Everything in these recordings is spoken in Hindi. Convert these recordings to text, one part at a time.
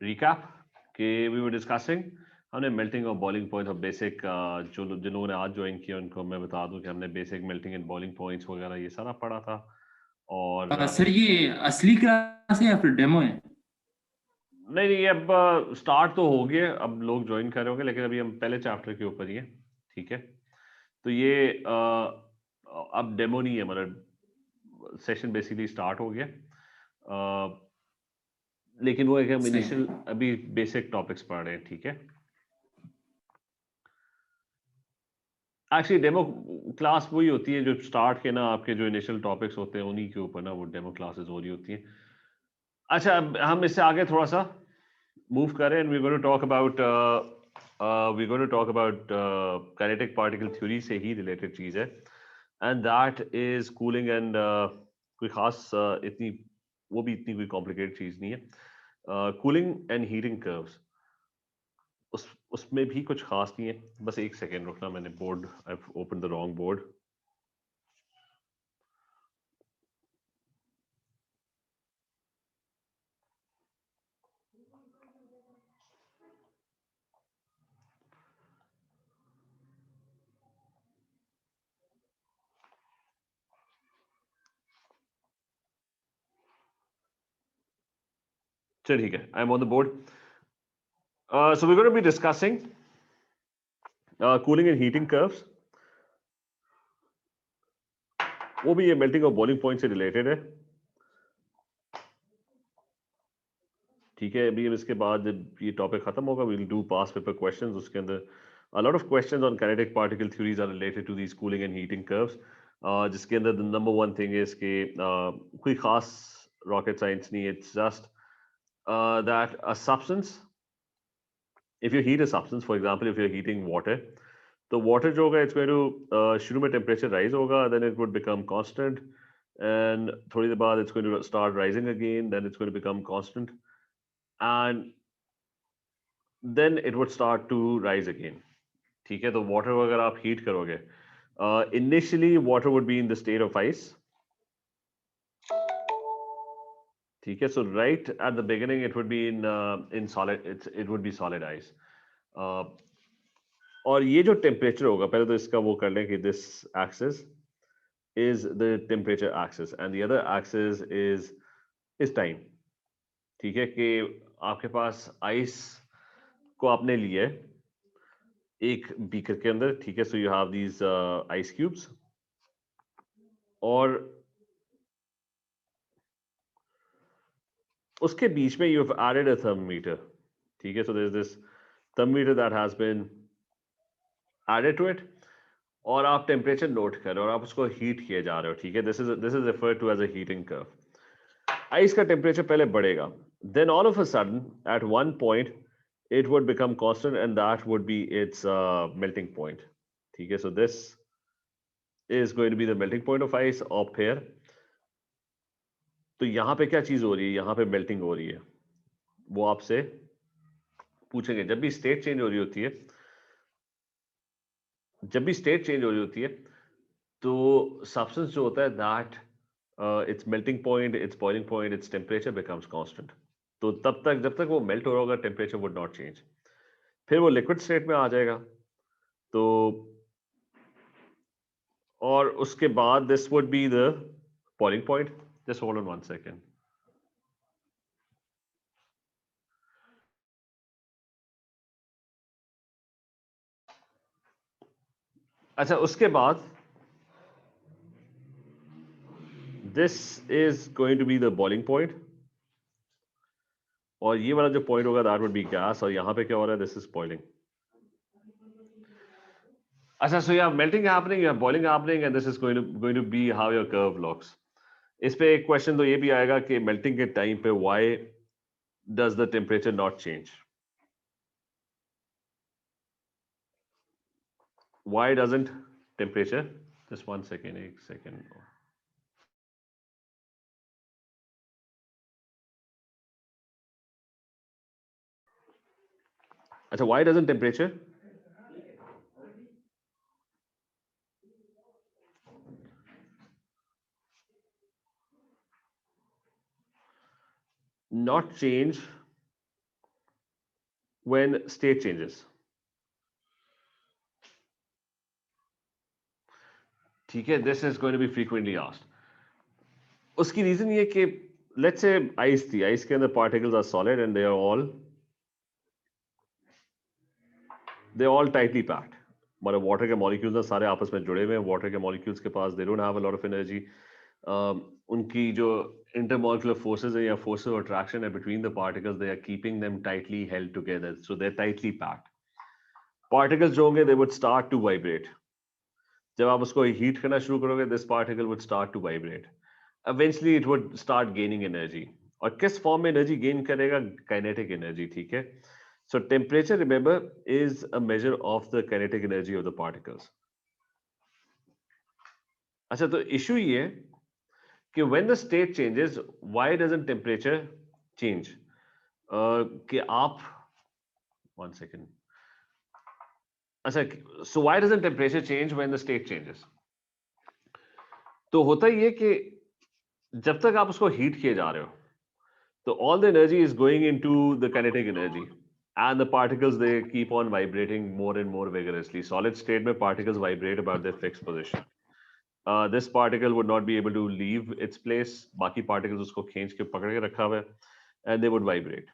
recap कि we were discussing हमने melting और boiling point और basic जो जिन लोगों ने आज ज्वाइन किया उनको मैं बता दूं कि हमने basic melting and boiling points वगैरह ये सारा पढ़ा था और सर ये असली क्लास है या फिर डेमो है? नहीं नहीं अब स्टार्ट तो हो गया, अब लोग ज्वाइन कर रहे होंगे, लेकिन अभी हम पहले चैप्टर के ऊपर ही है। ठीक है, तो ये अब डेमो नहीं है, मतलब सेशन बेसिकली स्टार्ट हो गया। लेकिन वो है कि हम सही। इनिशियल अभी बेसिक टॉपिक्स पढ़ रहे हैं। ठीक है, एक्चुअली डेमो क्लास वही होती है जो स्टार्ट के ना आपके जो इनिशियल टॉपिक्स होते हैं उन्हीं के ऊपर ना वो डेमो क्लासेस हो रही होती हैं। अच्छा, अब हम इससे आगे थोड़ा सा मूव करें and we going to talk about kinetic particle theory से ही रिलेटेड चीज है, and that is cooling and कोई खास इतनी वो भी इतनी कोई कॉम्प्लिकेटेड चीज नहीं है। कूलिंग एंड हीटिंग कर्व्स उसमें भी कुछ खास नहीं है। बस एक सेकेंड रुकना, मैंने board I open the wrong board. चलिए ठीक है, I am on the board. So we going to be discussing cooling and heating curves. वो भी ये मेल्टिंग और बॉइलिंग पॉइंट से रिलेटेड है। ठीक है, अभी इसके बाद जब ये टॉपिक खत्म होगा we will do past paper questions. उसके अंदर a lot of questions on kinetic particle theories are related to these cooling and heating curves, जिसके अंदर the number one thing is कि कोई खास rocket science नहीं, it's just that a substance, if you heat a substance, for example if you're heating water, तो water जो होगा it's going to शुरू में temperature rise होगा, then it would become constant, and थोड़ी देर बाद it's going to start rising again, then it's going to become constant, and then it would start to rise again. ठीक है, तो वाटर अगर आप हीट करोगे, initially water would be in the state of ice. ठीक है, so right at the beginning it would be in solid, it would be solid ice. और ये जो टेम्परेचर होगा, पहले तो इसका वो कर लें कि this axis is the temperature axis and the other axis is time. ठीक है, कि आपके पास आइस को आपने लिया है एक बीकर के अंदर। ठीक है, so you have these ice cubes, और उसके बीच में you have added a thermometer. ठीक है, so there is this thermometer that has been added to it, और आप टेम्परेचर नोट कर रहे हो और आप उसको हीट किए जा रहे हो। ठीक है, this is referred to as a heating curve. Ice का टेम्परेचर पहले बढ़ेगा, then all of a sudden at one point it would become constant and that would be its melting point. ठीक है, so this is going to be the melting point of ice up here. तो यहां पे क्या चीज हो रही है, यहां पे मेल्टिंग हो रही है, वो आपसे पूछेंगे। जब भी स्टेट चेंज हो रही होती है, जब भी स्टेट चेंज हो रही होती है, तो सब्सटेंस जो होता है that it's melting point, it's boiling point, its temperature becomes constant. तो तब तक जब तक वो मेल्ट हो रहा होगा टेम्परेचर वुड नॉट चेंज। फिर वो लिक्विड स्टेट में आ जाएगा, तो और उसके बाद this would be the boiling point. Just hold on one second. अच्छा, उसके बाद this is going to be the boiling point, और ये वाला जो पॉइंट होगा दैट वुड बी गैस, और यहां पे क्या हो रहा है, दिस इज बॉइलिंग। अच्छा, so you have melting happening, you have boiling happening, and this is going to be how your curve looks. इस पे एक क्वेश्चन तो ये भी आएगा कि मेल्टिंग के टाइम पे why does the temperature not change? Why doesn't temperature? Just one second, एक second. अच्छा, why doesn't temperature not change when state changes. ठीक है, this is going to be frequently asked. उसकी रीजन ये कि let's say ice थी, ice के अंदर particles are solid and they're all tightly packed. मतलब वाटर के मॉलिक्यूल्स ना सारे आपस में जुड़े हुए हैं. वाटर के मॉलिक्यूल्स के पास they don't have a lot of energy. उनकी जो intermolecular forces है या forces of attraction है between the particles, they are keeping them tightly held together, so they're tightly packed. Particles जो होंगे they would start to vibrate. जब आप उसको हीट करना शुरू करोगे, this particle would start to vibrate. Eventually it would start gaining energy. और किस फॉर्म में एनर्जी गेन करेगा? Kinetic energy. ठीक है. So temperature, remember, is a measure of the kinetic energy of the particles. अच्छा, तो इशू ये है कि when the state changes, why doesn't temperature change? कि आप one second. अच्छा, so why doesn't temperature change when the state changes? तो होता ये कि जब तक आप उसको हीट किए जा रहे हो, तो all the energy is going into the kinetic energy, and the particles, they keep on vibrating more and more vigorously. Solid state में particles vibrate about their fixed position. This particle would not be able to leave its place. बाकी particles उसको खींच के पकड़ के रखा हुआ है, and they would vibrate.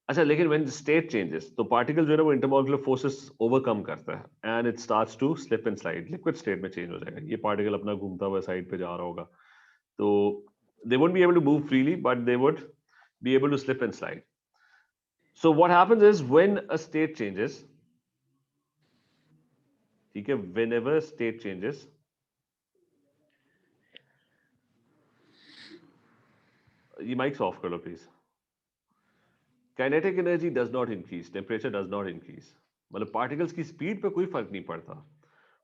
अच्छा, लेकिन when the state changes, तो particle जो है ना वो intermolecular forces overcome करता है, and it starts to slip and slide. Liquid state में change हो जाएगा. ये particle अपना घूमता हुआ side पे जा रहा होगा, तो they won't be able to move freely, but they would be able to slip and slide. So what happens is when a state changes, ठीक है, whenever state changes, ये mics off कर लो please. Kinetic energy does not increase, temperature does not increase. मतलब particles की speed पे कोई फर्क नहीं पड़ता.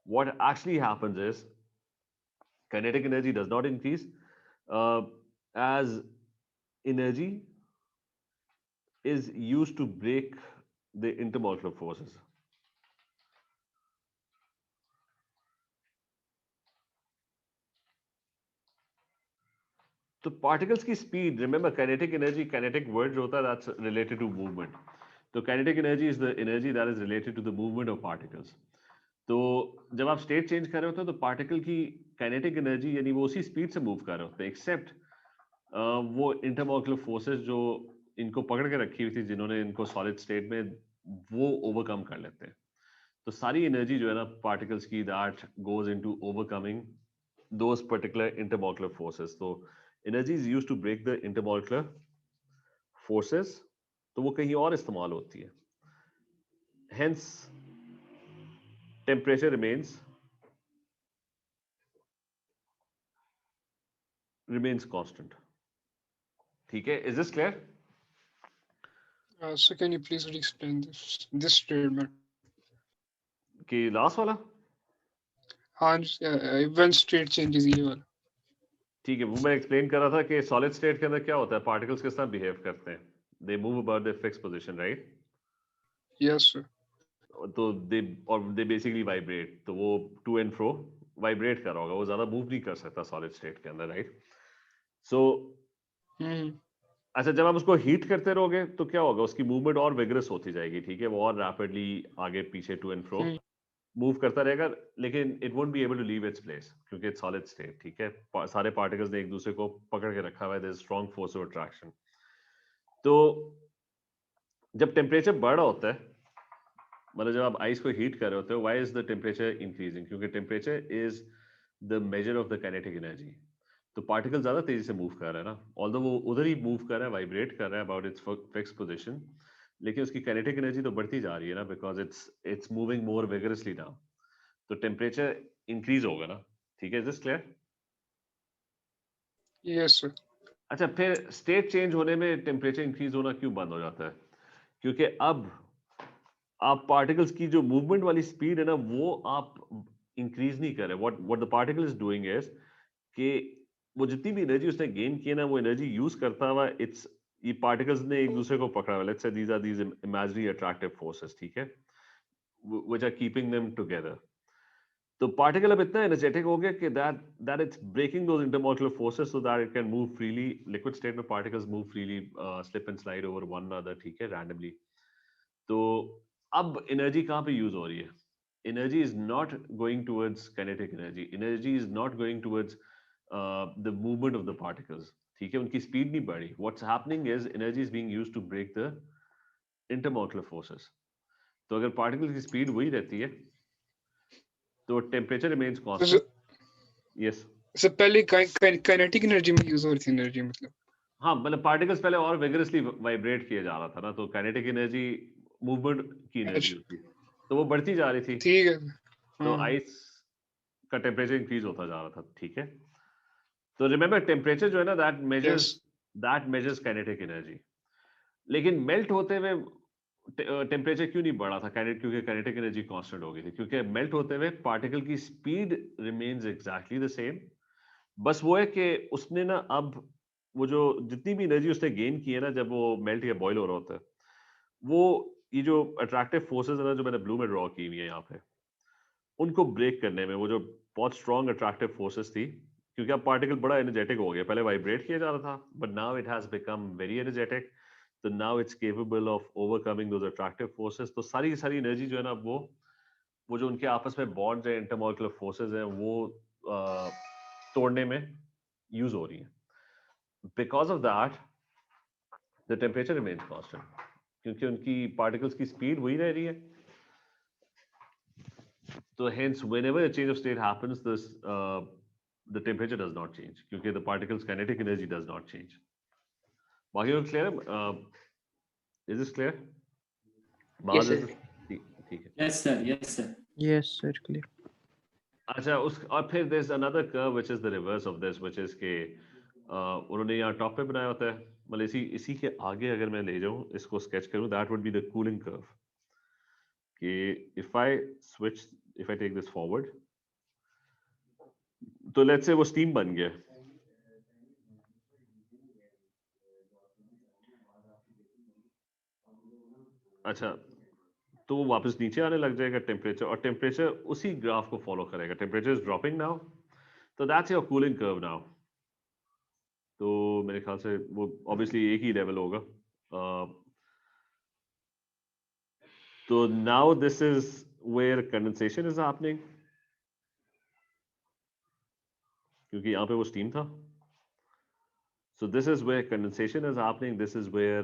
What actually happens is kinetic energy does not increase as energy is used to break the intermolecular forces. तो particles की speed, remember kinetic energy, kinetic word जो होता है that's related to movement. तो kinetic energy is the energy that is related to the movement of particles. तो जब आप स्टेट चेंज कर रहे होते हो तो पार्टिकल की काइनेटिक एनर्जी यानी वो उसी स्पीड से मूव कर रहे होते हैं, एक्सेप्ट वो इंटरमॉलिक्यूलर फोर्सेस जो इनको पकड़ के रखी हुई थी, जिन्होंने इनको सॉलिड स्टेट में, वो ओवरकम कर लेते हैं. तो सारी एनर्जी जो है ना पार्टिकल्स की, that goes into overcoming those particular intermolecular forces. तो energy is used to break the intermolecular forces, तो वो कहीं और इस्तेमाल होती है. Hence temperature remains constant. ठीक है, is this clear? So can you please explain this statement? कि last वाला? हाँ, when state changes ये वाला. ठीक है, वो मैं एक्सप्लेन कर रहा था कि सॉलिड स्टेट के अंदर क्या होता है, पार्टिकल्स किस तरह बिहेव करते हैं. They move about their fixed position, right? Yes sir. तो दे बेसिकली वाइब्रेट, तो वो टू एंड फ्रो वाइब्रेट कर रहा होगा, वो ज्यादा मूव नहीं कर सकता सॉलिड स्टेट के अंदर, राइट? सो अच्छा, जब आप उसको हीट करते रहोगे तो क्या होगा, उसकी मूवमेंट और विगरस होती जाएगी. ठीक है, वो और रैपिडली आगे पीछे टू एंड फ्रो मूव करता रहेगा, लेकिन it won't be able to leave its place क्योंकि इट्स सॉलिड स्टेट. ठीक है, सारे पार्टिकल्स ने एक दूसरे को पकड़ के रखा हुआ है, there is strong force of attraction. तो जब टेम्परेचर बढ़ रहा होता है, मतलब जब आप आइस को हीट कर रहे होते हो, why is the temperature increasing? क्योंकि temperature is the measure of the kinetic energy. तो पार्टिकल ज्यादा तेजी से मूव कर रहा है ना, ऑल्दो वो उधर ही मूव कर रहा है, वाइब्रेट कर रहा है अबाउट इट्स फिक्स्ड पोजीशन, लेकिन उसकी काइनेटिक एनर्जी तो बढ़ती जा रही है ना, because it's moving more vigorously now. तो टेम्परेचर इंक्रीज होगा ना. ठीक है, is this clear? Yes sir. अच्छा, फिर स्टेट चेंज होने में टेम्परेचर इंक्रीज होना क्यों बंद हो जाता है? क्योंकि अब आप पार्टिकल्स की जो मूवमेंट वाली स्पीड है ना, वो आप इंक्रीज नहीं कर रहे. What the particle is doing is कि वो जितनी भी एनर्जी उसने गेन की है ना, वो एनर्जी यूज करता हुआ ये पार्टिकल्स ने एक दूसरे को पकड़ा हुआ. Let's say these are these imaginary attractive forces, ठीक है, which are keeping them together. तो पार्टिकल अब इतना एनर्जेटिक हो गया कि that it's breaking those intermolecular forces so that it can move freely. Liquid state में particles move freely, slip and slide over one another, ठीक है, रैंडमली. तो अब एनर्जी कहाँ पे यूज हो रही है? Energy is not going towards kinetic energy, energy is not going towards the movement of the particles, ठीक है, उनकी स्पीड नहीं बढ़ी। What's happening is energy is being used to break the intermolecular forces. तो अगर पार्टिकल की स्पीड वही रहती है तो टेम्परेचर रिमेन्स तो कांस्टेंट। यस, इससे पहले काइनेटिक एनर्जी में यूज हो रही थी एनर्जी, मतलब हाँ, मतलब पार्टिकल्स पहले और विगरसली वाइब्रेट किया जा रहा था ना, तो काइनेटिक एनर्जी मूवमेंट की एनर्जी अच्छा, होती है, तो वो बढ़ती जा रही थी। ठीक है। तो हाँ, आइस का टेम्परेचर इंक्रीज होता जा रहा था, ठीक है। तो रिमेंबर टेम्परेचर जो है ना, yes. That measures kinetic energy. लेकिन मेल्ट होते हुए टेम्परेचर क्यों नहीं बढ़ा था? क्योंकि काइनेटिक एनर्जी कांस्टेंट हो गई थी, क्योंकि मेल्ट होते हुए पार्टिकल की speed remains exactly the same. बस वो है कि उसने ना अब वो जो जितनी भी एनर्जी उसने गेन की है ना, जब वो मेल्ट या बॉयल हो रहा होता है, वो ये जो अट्रैक्टिव फोर्सेस है ना, जो मैंने ब्लू में ड्रॉ की हुई है यहाँ पे, उनको ब्रेक करने में वो जो बहुत स्ट्रॉन्ग अट्रैक्टिव फोर्सेस थी, क्योंकि अब पार्टिकल बड़ा एनर्जेटिक हो गया, पहले वाइब्रेट किया जा रहा था, but now it has become very energetic, तो now it's capable of overcoming those attractive forces. तो सारी की सारी एनर्जी जो है ना, वो जो उनके आपस में बॉन्ड्स है, इंटरमॉलिक्यूलर फोर्सेस हैं, वो तोड़ने में यूज हो रही है। Because of that the temperature remains constant, क्योंकि उनकी पार्टिकल्स की स्पीड वही रह रही है। So hence, whenever a change of state happens, the temperature does not change, क्योंकि the particle's kinetic energy does not change. बाकी लोग clear है? Is this clear? यस बात is सर। this? ठीक है। Yes, sir. Yes, sir. Yes, sir, clear. अच्छा, उस और फिर there's another curve which is the reverse of this, which is कि उन्होंने यहाँ टॉप पे बनाया होता है, मतलब इसी के आगे अगर मैं ले जाऊँ, इसको स्केच करूँ, that would be the cooling curve. कि if I take this forward, तो let's say वो steam बन गया, अच्छा, तो वो वापस नीचे आने लग जाएगा टेम्परेचर, और टेम्परेचर उसी ग्राफ को फॉलो करेगा। टेम्परेचर इज ड्रॉपिंग नाउ, तो that's your cooling curve now. तो मेरे ख्याल से वो ऑब्वियसली एक ही लेवल होगा। तो now this is where condensation is happening, क्योंकि यहाँ पे वो स्टीम था। So this is where condensation is happening, this is where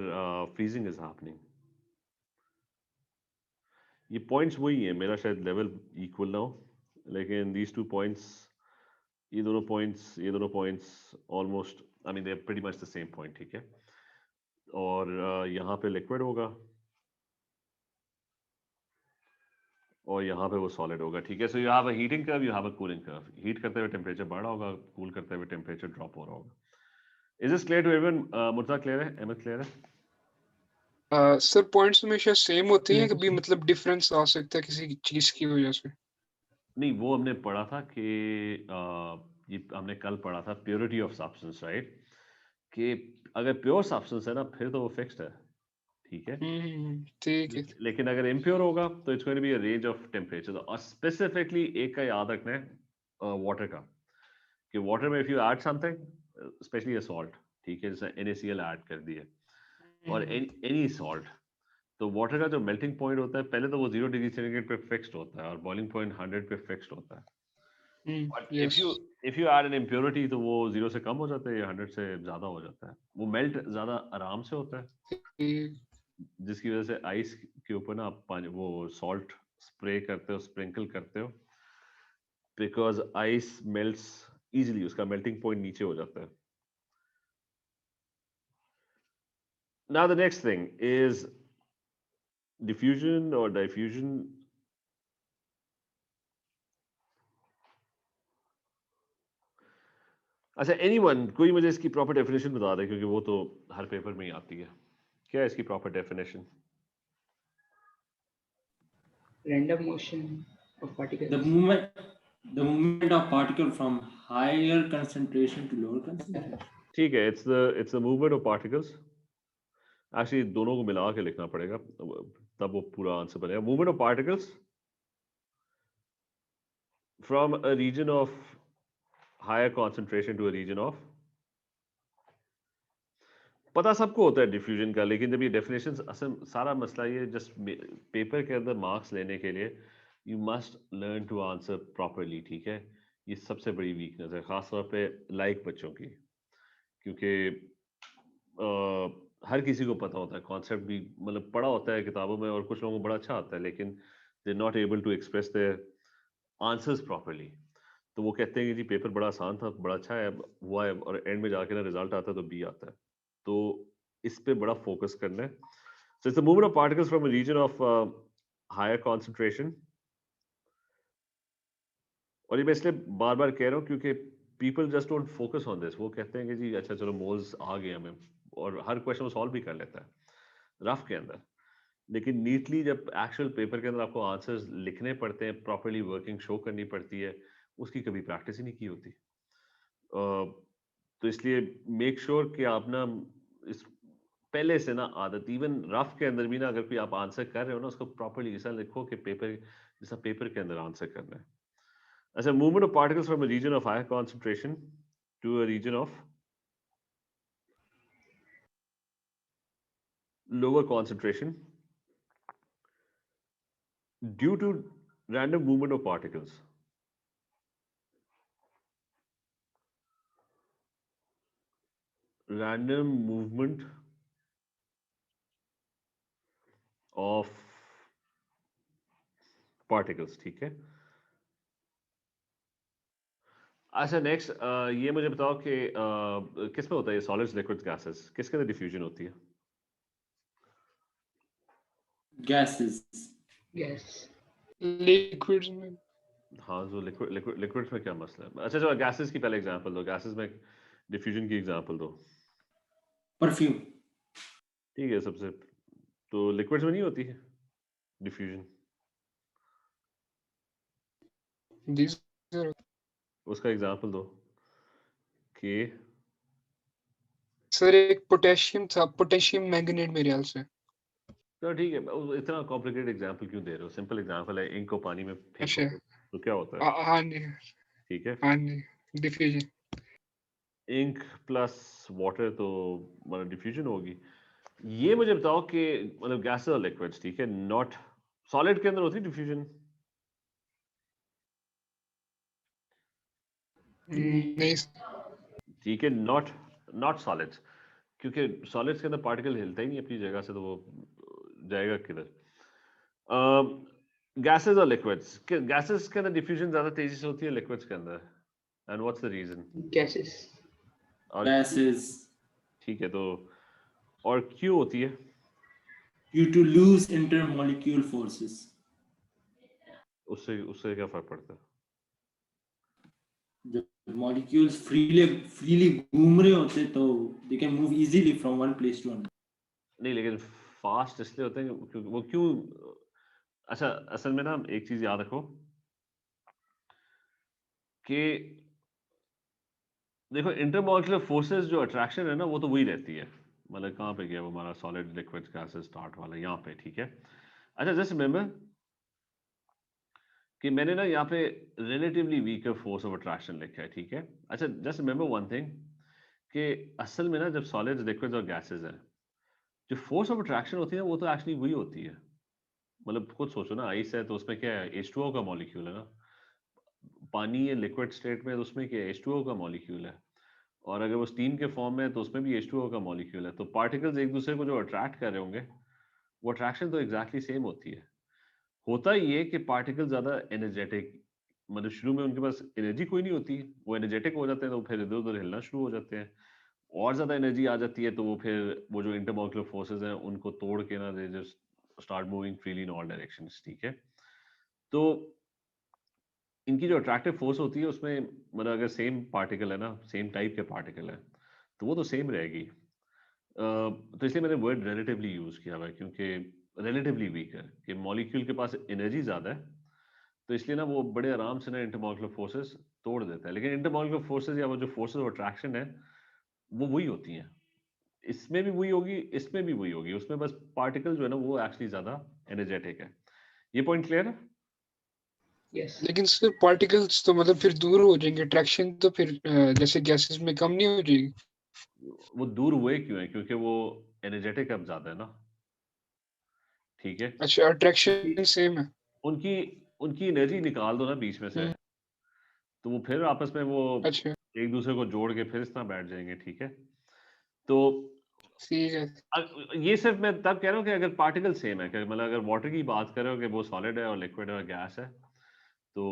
freezing is happening. ये पॉइंट्स वही है, मेरा शायद लेवल इक्वल ना हो, लेकिन दीज टू पॉइंट्स, ये दोनों points almost, I mean they are pretty much the same point, ठीक है। और यहाँ पे लिक्विड होगा और यहाँ पे वो सॉलिड होगा, ठीक है। So you have a heating curve, you have a cooling curve. Heat करते हुए टेम्परेचर बढ़ रहा होगा, कूल करते हुए टेम्परेचर ड्रॉप हो रहा होगा। Is this clear to everyone? Murtaza clear है? अहमद क्लियर है? सर पॉइंट्स हमेशा सेम होते हैं, Clear, कभी sir. मतलब डिफरेंस आ सकता है किसी चीज की वजह से? नहीं, वो हमने पढ़ा था कि ये हमने कल पढ़ा था प्योरिटी ऑफ सब्सटेंस, राइट, कि अगर प्योर सब्सटेंस है ना, फिर तो वो फिक्स्ड है, ठीक है। ठीक है। लेकिन अगर इम्प्योर होगा तो it's going to be a range of temperature. और स्पेसिफिकली एक का याद रखना है वाटर का, कि वाटर में if you add something, specially a salt, ठीक है, जैसे NaCl ऐड कर दिए, और एनी सॉल्ट, तो वाटर का जो मेल्टिंग पॉइंट होता है, पहले तो वो 0 डिग्री सेंटीग्रेड पे फिक्स्ड होता है और बॉइलिंग पॉइंट 100 पे फिक्स्ड होता है। But yes. If you add N impurity, तो वो 0 से कम हो जाता है या 100 से ज्यादा हो जाता है, वो मेल्ट ज्यादा आराम से होता है, जिसकी वजह से आइस के ऊपर ना आप पानी वो सॉल्ट स्प्रे करते हो, स्प्रिंकल करते हो, बिकॉज आइस मेल्ट्स इजीली, उसका मेल्टिंग पॉइंट नीचे हो जाता है। Now the next thing is diffusion or diffusion. अच्छा, एनीवन, कोई मुझे इसकी प्रॉपर डेफिनेशन बता दे, क्योंकि वो तो हर पेपर में ही आती है। क्या है इसकी proper definition? Random motion of particles. The movement of particle from higher concentration to lower concentration. ठीक है, it's the movement of particles. Actually दोनों को मिला के लिखना पड़ेगा, तब वो पूरा आंसर बनेगा। Movement of particles from a region of higher concentration to a region of पता सबको होता है डिफ्यूजन का, लेकिन जब ये डेफिनेशंस, असल सारा मसला ये जस्ट पेपर के अंदर मार्क्स लेने के लिए you must learn to answer properly, ठीक है। ये सबसे बड़ी वीकनेस है, खासतौर पे लाइक बच्चों की, क्योंकि हर किसी को पता होता है कॉन्सेप्ट भी, मतलब पढ़ा होता है किताबों में और कुछ लोगों को बड़ा अच्छा आता है, लेकिन they not able to express their answers properly. तो वो कहते हैं कि जी पेपर बड़ा आसान था, बड़ा अच्छा है, हुआ है, और एंड में जाके ना रिजल्ट आता है तो बी आता है। तो इस पे बड़ा फोकस करना है। So it's the movement of particles from a region of higher concentration. और ये मैं इसलिए बार बार कह रहा हूँ क्योंकि people just don't focus on this. वो कहते हैं कि जी अच्छा चलो मोल्स आ गए हमें, और हर क्वेश्चन वो सॉल्व भी कर लेता है रफ के अंदर, लेकिन नीटली जब एक्चुअल पेपर के अंदर आपको आंसर्स लिखने पड़ते हैं, प्रॉपरली वर्किंग शो करनी पड़ती है, उसकी कभी प्रैक्टिस ही नहीं की होती। तो इसलिए मेक श्योर कि आप ना इस पहले से ना आदत, इवन रफ के अंदर भी ना, अगर कोई आप आंसर कर रहे हो ना, उसको प्रॉपरली ऐसा लिखो कि पेपर जैसा पेपर के अंदर आंसर करना है। As a movement of particles from a region of higher concentration to a region of lower concentration due to random movement of particles. Random movement of particles, ठीक है। अच्छा नेक्स्ट, ये मुझे बताओ कि किस में होता है ये सॉलिड्स, लिक्विड्स, गैसेस, किसके अंदर डिफ्यूजन होती है? Gases. Yes. लिक्विड्स में हाँ, जो लिक्विड्स में क्या मसला है? अच्छा चलो गैसेस की पहले एग्जांपल दो, गैसेस में डिफ्यूजन की एग्जांपल दो। Perfume. ठीक है, सबसे तो लिक्विड्स में नहीं होती है डिफ्यूजन, these are उसका एग्जांपल दो कि सर एक पोटेशियम था, पोटेशियम मैंगनेट मेरे ख्याल से। तो ठीक है, इतना कॉम्प्लिकेटेड एग्जांपल क्यों दे रहे हो? सिंपल एग्जांपल है, इंक को पानी में अच्छा फेंकोगे तो क्या होता है? हाँ जी ठीक है, हाँ जी डिफ्यूजन। इंक प्लस वाटर तो मतलब डिफ्यूजन होगी। ये मुझे बताओ कि मतलब गैसेस और लिक्विड्स, ठीक है, नॉट सॉलिड के अंदर होती है डिफ्यूजन? नहीं ठीक है, नॉट नॉट सॉलिड्स, क्योंकि सॉलिड्स के अंदर पार्टिकल हिलता ही नहीं अपनी जगह से, तो वो जाएगा किधर? गैसेस और लिक्विड्स, गैसेस के अंदर डिफ्यूजन ज्यादा तेजी से होती है लिक्विड्स के अंदर, and what's the reason? Gases. और Gases. ठीक है, तो और क्यों होती है? Due to loose intermolecule forces. उससे उससे क्या फर्क पड़ता है? जब molecules freely घूम रहे होते तो they can move easily from one place to another. नहीं, लेकिन फास्ट इसलिए होते हैं क्योंकि वो क्यों? अच्छा, असल में ना एक चीज याद रखो कि देखो इंटरमॉलिक्यूलर फोर्सेस जो अट्रैक्शन है ना, वो तो वही रहती है। मतलब कहाँ पे गया वो हमारा सॉलिड लिक्विड गैसेस स्टार्ट वाला, यहाँ पे, ठीक है। अच्छा जस्ट रिमेंबर कि मैंने ना यहाँ पे relatively weaker force of attraction लिखा है, ठीक है। अच्छा जस्ट रिमेंबर वन थिंग कि असल में ना जब सॉलिड्स, लिक्विड्स और गैसेस हैं, जो फोर्स ऑफ अट्रैक्शन होती है वो तो एक्चुअली वही होती है। मतलब खुद सोचो ना, आइस है तो उसमें क्या है, H2O का मॉलिक्यूल है ना। पानी है लिक्विड स्टेट में तो उसमें क्या है, H2O का मॉलिक्यूल है। और अगर वो स्टीम के फॉर्म में है तो उसमें भी H2O का मॉलिक्यूल है। तो पार्टिकल्स एक दूसरे को जो अट्रैक्ट कर रहे होंगे, वो अट्रैक्शन तो एग्जैक्टली सेम होती है। होता ये कि पार्टिकल ज्यादा एनर्जेटिक, मतलब शुरू में उनके पास एनर्जी कोई नहीं होती, वो एनर्जेटिक हो जाते हैं तो फिर इधर उधर हिलना शुरू हो जाते हैं। और ज्यादा एनर्जी आ जाती है तो वो फिर वो जो इंटरमॉलिक्यूलर फोर्सेस हैं उनको तोड़ के ना they just start moving freely in all directions, ठीक है। तो इनकी जो अट्रैक्टिव फोर्स होती है उसमें, मतलब अगर सेम पार्टिकल है ना, सेम टाइप के पार्टिकल है, तो वो तो सेम रहेगी। तो इसलिए मैंने वर्ड रिलेटिवली यूज किया हुआ है, क्योंकि रिलेटिवली वीक है कि मॉलिक्यूल के पास एनर्जी ज्यादा है, तो इसलिए ना वो बड़े आराम से ना इंटरमॉलिक्यूलर फोर्सेस तोड़ देता है। लेकिन इंटरमॉलिक्यूलर फोर्सेस या वो जो फोर्सेस ऑफ अट्रैक्शन है वो वही होती हैं, इसमें भी वही होगी, इसमें भी वही होगी, उसमें बस पार्टिकल जो है ना वो एक्चुअली ज्यादा एनर्जेटिक है। ये पॉइंट क्लियर है? Yes. लेकिन सर पार्टिकल्स तो मतलब फिर दूर हो जाएंगे, अट्रैक्शन तो फिर जैसे गैसेस में कम नहीं हो जाएगी। वो दूर हुए क्यों है? क्योंकि वो एनर्जेटिक अब ज्यादा है ना, ठीक है। अच्छा, उनकी अट्रैक्शन सेम है। उनकी उनकी एनर्जी निकाल दो ना बीच में से, हम्म, तो वो फिर आपस में वो अच्छा, एक दूसरे को जोड़ के फिर इस तरह बैठ जाएंगे, ठीक है। तो ठीक है। ये सिर्फ मैं तब कह रहा हूँ कि अगर पार्टिकल सेम है, कि मतलब अगर वाटर की बात करें कि वो सॉलिड है और लिक्विड है और गैस है, तो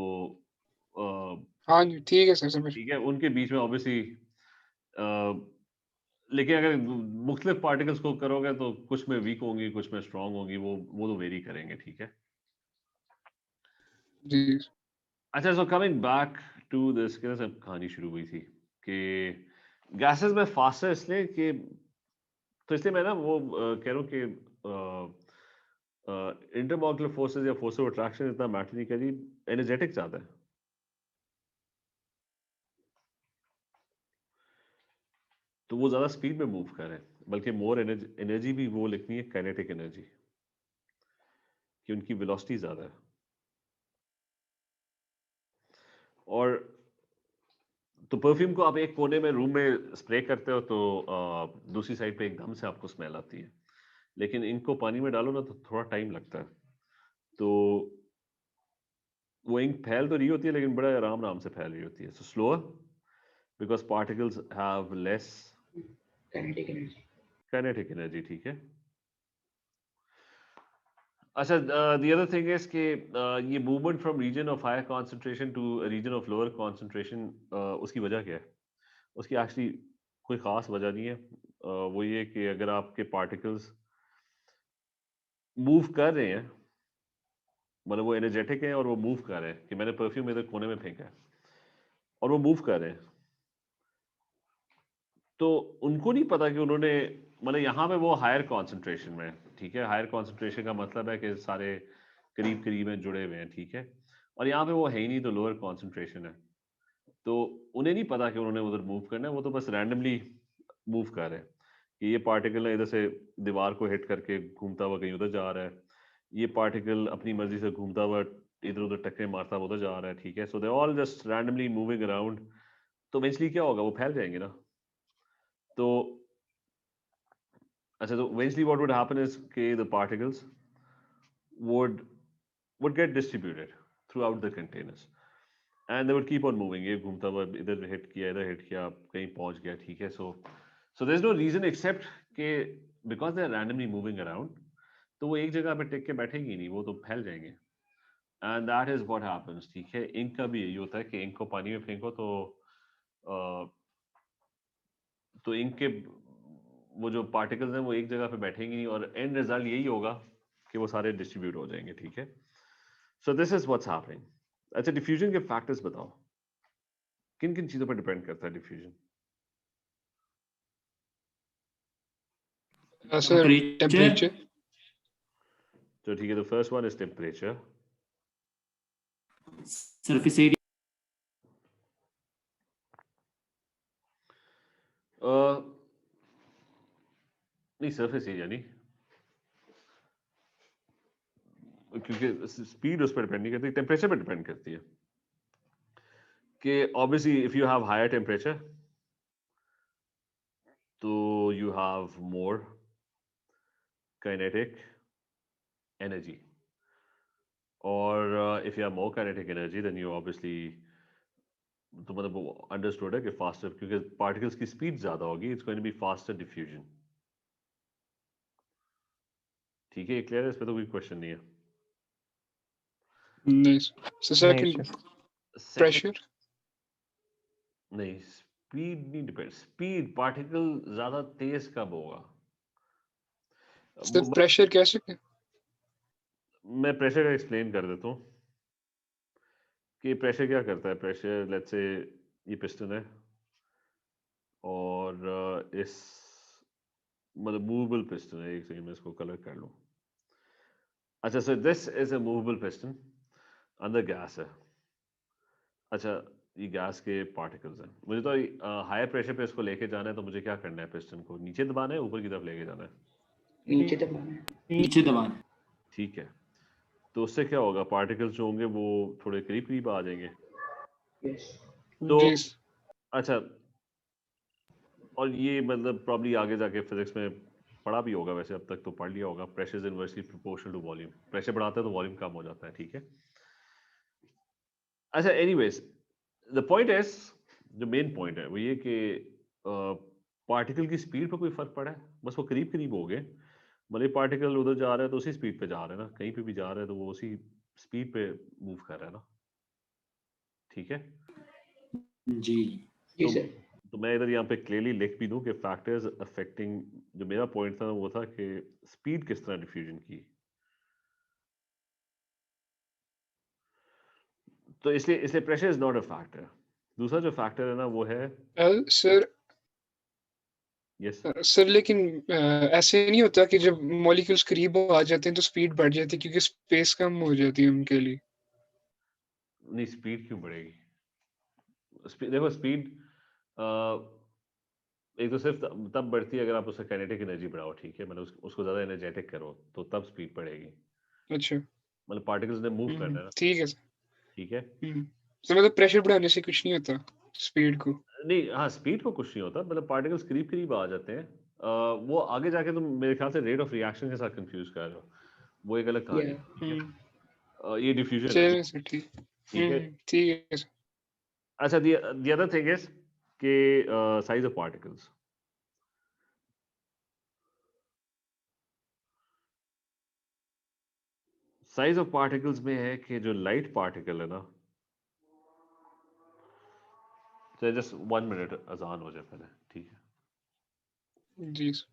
हाँ जी, ठीक है सर, समझ। ठीक है, उनके बीच में ऑब्वियसली, लेकिन अगर मुख्तलिफ पार्टिकल्स को करोगे तो कुछ में वीक होंगी, कुछ में स्ट्रांग होंगी, वो तो वेरी करेंगे, ठीक है। जी। अच्छा, so coming back to this, कैसे सब कहानी शुरू हुई थी कि गैसेस में फास्टर इसलिए कि, तो इसलिए मैं ना वो कह रहा हूँ कि इंटरमॉलिक्यूलर फोर्सेस या फोर्स ऑफ अट्रैक्शन इतना मैटर नहीं करी, एनर्जेटिक ज्यादा है। तो वो ज्यादा स्पीड में मूव कर रहे हैं, बल्कि मोर एनर्जी भी वो लिखनी है काइनेटिक एनर्जी, कि उनकी वेलोसिटी ज्यादा है। और तो परफ्यूम को आप एक कोने में रूम में स्प्रे करते हो तो दूसरी साइड पे एकदम से आपको स्मेल आती है, लेकिन इनको पानी में डालो ना तो थोड़ा टाइम लगता है। तो वो इंक फैल तो रही होती है, लेकिन बड़ा आराम आराम से फैल रही होती है, so slower, because particles have less Kinetic energy. Kinetic energy, ठीक है। अच्छा, the other thing is कि ये movement from region of higher concentration to region of lower concentration, उसकी वजह क्या है? उसकी एक्चुअली कोई ख़ास वजह नहीं है। वो ये कि अगर आपके पार्टिकल्स मूव कर रहे हैं, मतलब वो एनर्जेटिक हैं और वो मूव कर रहे हैं, कि मैंने परफ्यूम इधर कोने में फेंका है और वो मूव कर रहे हैं, तो उनको नहीं पता कि उन्होंने, मतलब यहाँ पे वो हायर कॉन्सेंट्रेशन में है, ठीक है। हायर कॉन्सेंट्रेशन का मतलब है कि सारे करीब करीब में जुड़े हुए हैं, ठीक है। और यहाँ पे वो है ही नहीं, तो लोअर कॉन्सेंट्रेशन है, तो उन्हें नहीं पता कि उन्होंने उधर मूव करना है, वो तो बस रैंडमली मूव कर रहे हैं कि ये पार्टिकल इधर से दीवार को हिट करके घूमता हुआ कहीं उधर जा रहा है, ये पार्टिकल अपनी मर्जी से घूमता हुआ इधर उधर टक्कर मारता हुआ उधर जा रहा है, ठीक है। So they all just randomly moving around, तो इवेंचुअली क्या होगा, वो फैल जाएंगे ना। तो अच्छा, तो eventually what would happen is कि the particles would get distributed throughout the containers and they would keep on moving, ये घूमता हुआ इधर हिट किया, इधर हिट किया, कहीं पहुंच गया, ठीक है। so there is no reason except कि because they are randomly moving around, तो वो एक जगह पे टिक के बैठेंगी नहीं, वो तो फैल जाएंगे, and that is what happens, ठीक है। इंक का भी यही होता है कि इंक को पानी में फेंको तो इंक के वो जो पार्टिकल्स हैं वो एक जगह पे बैठेंगे नहीं, और एंड रिजल्ट यही होगा कि वो सारे डिस्ट्रीब्यूट हो जाएंगे, ठीक है। सो दिस इज व्हाट्स हैपनिंग। अच्छा, डिफ्यूजन के फैक्टर्स बताओ, किन किन चीजों पर डिपेंड करता है डिफ्यूजन? Sir, Temperature, temperature. तो ठीक है, तो first one is temperature. surface area, नहीं, सरफेस एरिया नहीं, क्योंकि स्पीड उस पर डिपेंड नहीं करती, टेम्परेचर पर डिपेंड करती है। कि obviously if you have higher temperature तो you have more kinetic energy, और if you have more kinetic energy then you obviously, तो मतलब अंडरस्टूड है कि फास्टर, क्योंकि पार्टिकल्स की स्पीड ज्यादा होगी, it's going to be faster diffusion, ठीक है। क्लियर है, इस पे तो कोई क्वेश्चन नहीं है। नहीं सर, नहीं सेकंड सर। Second, pressure. नहीं, स्पीड नहीं डिपेंड, स्पीड पार्टिकल ज्यादा तेज कब होगा? सर, प्रेशर कैसे? मैं प्रेशर का एक्सप्लेन कर देता हूँ कि प्रेशर क्या करता है। प्रेशर, लेट्स से ये पिस्टन है और इस, मतलब मूवेबल पिस्टन है, एक सेकंड में इसको कलर कर लूँ। अच्छा, sir this is a movable piston, अंदर गैस है। अच्छा, ये गैस के पार्टिकल्स हैं, मुझे तो हायर प्रेशर पे इसको लेके जाना है, तो मुझे क्या करना है, पिस्टन को नीचे दबाना है, ऊपर की तरफ लेके जाना है? नीचे दबाना है. नीचे दबाना, ठीक है, तो उससे क्या होगा, पार्टिकल्स जो होंगे वो थोड़े करीब करीब आ जाएंगे। Yes. तो जी अच्छा, और ये मतलब प्रॉब्ली आगे जाके फिजिक्स में पढ़ा भी होगा, वैसे अब तक तो पढ़ लिया होगा, pressure is inversely proportional to volume, pressure बढ़ाता है तो वॉल्यूम कम हो जाता है, ठीक है। अच्छा, एनीवेज द पॉइंट इज, जो मेन पॉइंट है वो ये कि पार्टिकल की स्पीड पर कोई फर्क पड़ा है, बस वो करीब करीब हो गए, मतलब पार्टिकल उधर जा रहा है तो उसी स्पीड पे जा रहा है ना, कहीं पे भी जा रहा है तो वो उसी स्पीड पे मूव कर रहा है ना, ठीक है। जी जी तो सर। तो मैं इधर यहाँ पे क्लियरली लिख भी दूं कि फैक्टर्स अफेक्टिंग, जो मेरा पॉइंट था वो था कि स्पीड किस तरह डिफ्यूजन की, तो इसलिए इसलिए pressure is not a factor. दूसरा जो फैक्टर है ना वो है, सर यस, सर लेकिन ऐसे नहीं होता कि जब मॉलिक्यूल्स करीब आ जाते हैं तो स्पीड बढ़ जाती है क्योंकि स्पेस कम हो जाती है उनके लिए। नहीं स्पीड क्यों बढ़ेगी, देखो स्पीड एक तो सिर्फ तब बढ़ती है अगर आप उसका काइनेटिक एनर्जी बढ़ाओ, ठीक है, मतलब उसको ज़्यादा एनर्जेटिक करो तो तब स्पीड बढ़ेगी, अच्छा। मतलब पार्टिकल्स ने मूव करना है ना, ठीक है सर। ठीक है। तो मतलब प्रेशर बढ़ाने से कुछ नहीं होता स्पीड को। नहीं हाँ, स्पीड को कुछ नहीं होता, मतलब पार्टिकल्स करीब करीब आ जाते हैं, वो आगे जाके तुम मेरे ख्याल से रेट ऑफ रिएक्शन के साथ कंफ्यूज कर रहे हो, वो एक अलग कहानी या है, ठीक है। ये डिफ्यूजन है, चलिए सर ठीक। ठीक है। ठीक है सर। अच्छा, the other thing is कि size of particles, size of particles में है कि जो लाइट पार्टिकल है ना, तो जस्ट 1 मिनट अजान हो जाए पहले, ठीक है। जी सर।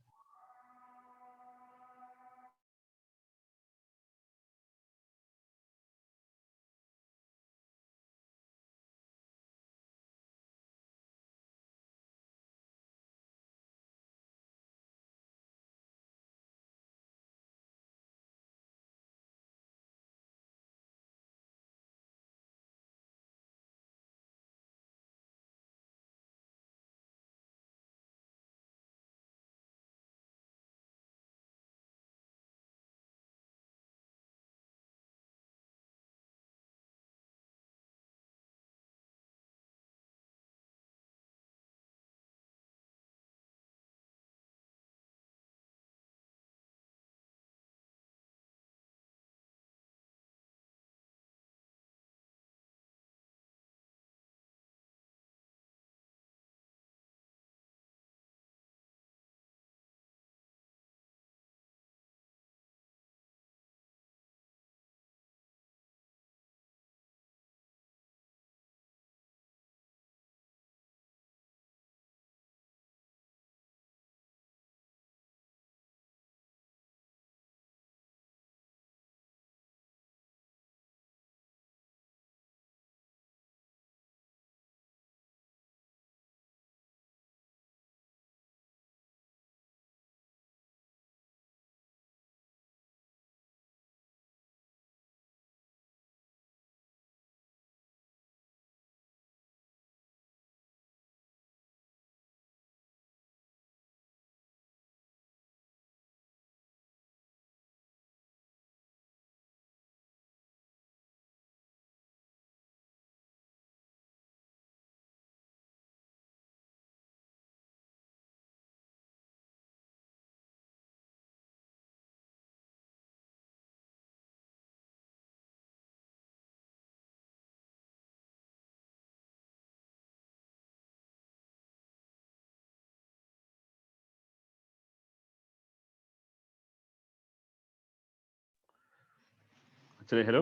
चलिए, हेलो,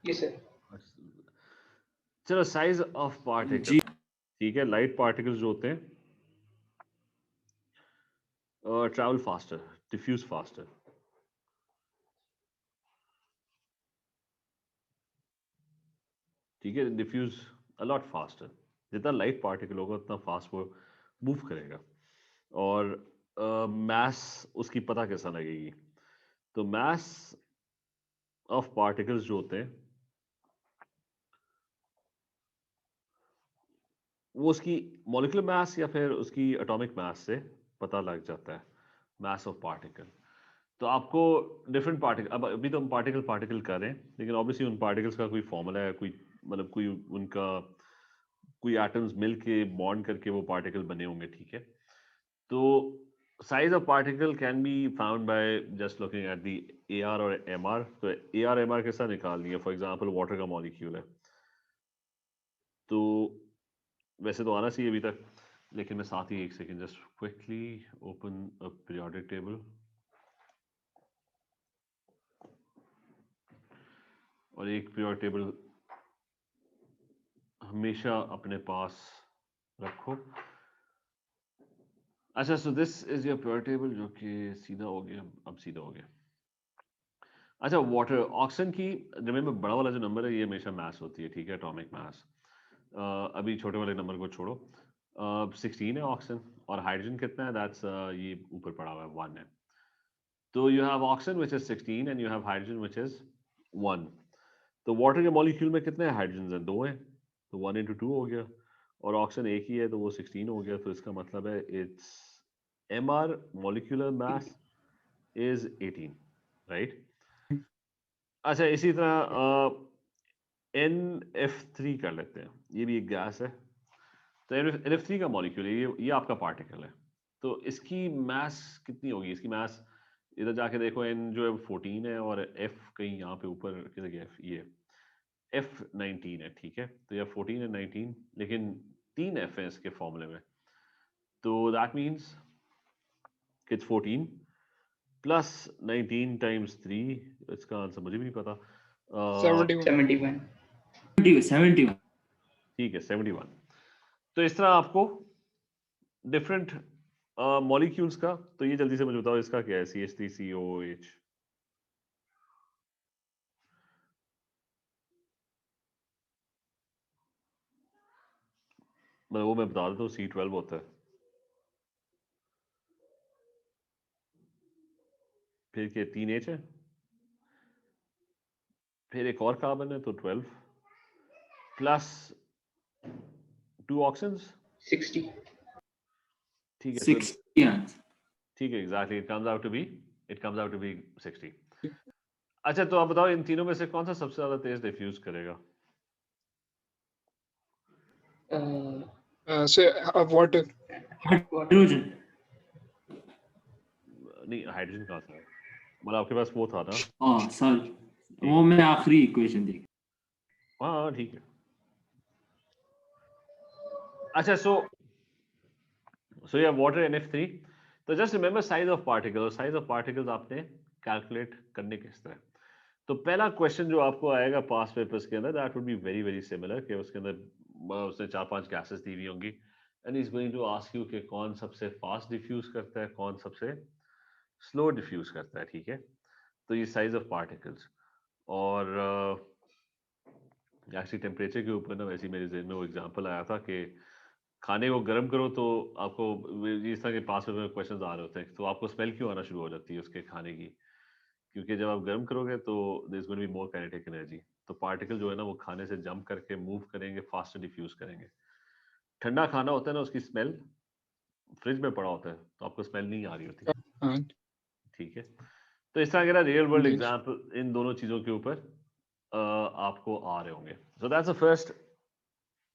जी सर। चलो, साइज ऑफ पार्टिकल, जी ठीक है, लाइट पार्टिकल्स जो होते हैं ट्रैवल फास्टर, डिफ्यूज फास्टर, ठीक है, डिफ्यूज अलॉट फास्टर, जितना लाइट पार्टिकल होगा उतना फास्ट वो मूव करेगा, और मास उसकी पता कैसा लगेगी, तो मास ऑफ पार्टिकल्स जो होते हैं वो उसकी मॉलिक्यूलर मास या फिर उसकी एटॉमिक मास से पता लग जाता है, मास ऑफ पार्टिकल। तो आपको डिफरेंट पार्टिकल, अब अभी तो हम पार्टिकल पार्टिकल कर रहे हैं, लेकिन ऑब्वियसली उन पार्टिकल्स का कोई फॉर्मूला है, कोई मतलब कोई उनका कोई एटम्स मिल के बॉन्ड करके वो पार्टिकल बने होंगे, ठीक है। तो size of particle can be found by just looking at the AR और MR। तो AR MR के साथ निकाल दिया, फॉर एग्जांपल वाटर का मॉलिक्यूल है, तो वैसे तो आना चाहिए अभी तक, लेकिन मैं साथ ही एक second just quickly open a periodic table, और एक पीरियोडिक टेबल हमेशा अपने पास रखो। अच्छा, सो this is your periodic table, जो कि सीधा हो गया, अब सीधा हो गया। अच्छा, वाटर ऑक्सीजन की, रिमेंबर बड़ा वाला जो नंबर है ये हमेशा मास होती है, ठीक है, एटॉमिक मास। अभी छोटे वाले नंबर को छोड़ो। 16 है ऑक्सीजन, और हाइड्रोजन कितना है, दैट्स ये ऊपर पड़ा हुआ है 1 है। तो you have oxygen which is 16 and you have hydrogen which is 1। तो वाटर के मॉलिक्यूल में कितने हाइड्रोजन हैं, 2 हैं, तो 1 into 2 हो गया, और ऑक्सीजन एक ही है तो वो 16 हो गया। तो इसका मतलब है it's MR molecular mass is 18, right. अच्छा, इसी तरह NF3 कर लेते हैं, ये भी एक गैस है। तो NF3 का मॉलिक्यूल है, ये आपका पार्टिकल है। तो इसकी मास कितनी होगी, इसकी मास इधर जाके देखो, N जो है 14 है, और F कहीं यहाँ पे ऊपर किधर गया, ये F 19 है, ठीक है। तो यह 14 है 19, लेकिन 3 F है इसके फॉर्मूले में, तो that means it's 14 plus 19 times 3। इसका आंसर मुझे भी नहीं पता। 71। 71. 71. ठीक है, 71। तो इस तरह आपको डिफरेंट मॉलिक्यूल्स का, तो ये जल्दी से मुझे बताओ इसका क्या है, CH3COOH। मतलब वो मैं बता देता हूँ, C12 होता है, फिर के 3H है, फिर एक और कार्बन है तो 12 प्लस 2 ऑक्सीजन्स, 60. ठीक है। 60 answer. ठीक है, exactly, it comes out to be 60। अच्छा, तो आप बताओ इन तीनों में से कौन सा सबसे ज्यादा तेज डिफ्यूज करेगा? So water. Hydrogen. नहीं, हाइड्रोजन कहाँ से है, मतलब आपके पास वो था ना। Oh, sorry. वो मैंने आखिरी इक्वेशन देखी. हाँ हाँ, ठीक है। अच्छा, सो ये वाटर NF3। तो just remember size of particle, और साइज ऑफ पार्टिकल्स आपने कैलकुलेट करने किस तरह। तो पहला क्वेश्चन जो आपको आएगा पास पेपर्स के अंदर, that would be very very similar, कि उसके अंदर उसने 4-5 गैसेस दी हुई होंगी, and is going to ask you कि कौन सबसे फास्ट डिफ्यूज करता है, कौन सबसे स्लो डिफ्यूज करता है, ठीक है। तो ये साइज ऑफ पार्टिकल्स, और एक्चुअली टेम्परेचर के ऊपर ना, वैसे ही मेरे जहन में वो एग्जांपल आया था कि खाने को गर्म करो तो आपको इस तरह के पास में क्वेश्चन आ रहे होते हैं, तो आपको स्मेल क्यों आना शुरू हो जाती है उसके खाने की, क्योंकि जब आप गर्म करोगे तो there is going to be more kinetic energy, तो पार्टिकल जो है ना वो खाने से जंप करके मूव करेंगे, फास्टर डिफ्यूज करेंगे। ठंडा खाना होता है ना, उसकी स्मेल फ्रिज में पड़ा होता है तो आपको स्मेल नहीं आ रही होती, हाँ ठीक है। तो इस तरह के ना रियल वर्ल्ड जी। एग्जांपल इन दोनों चीजों के ऊपर आपको आ रहे होंगे। So that's the first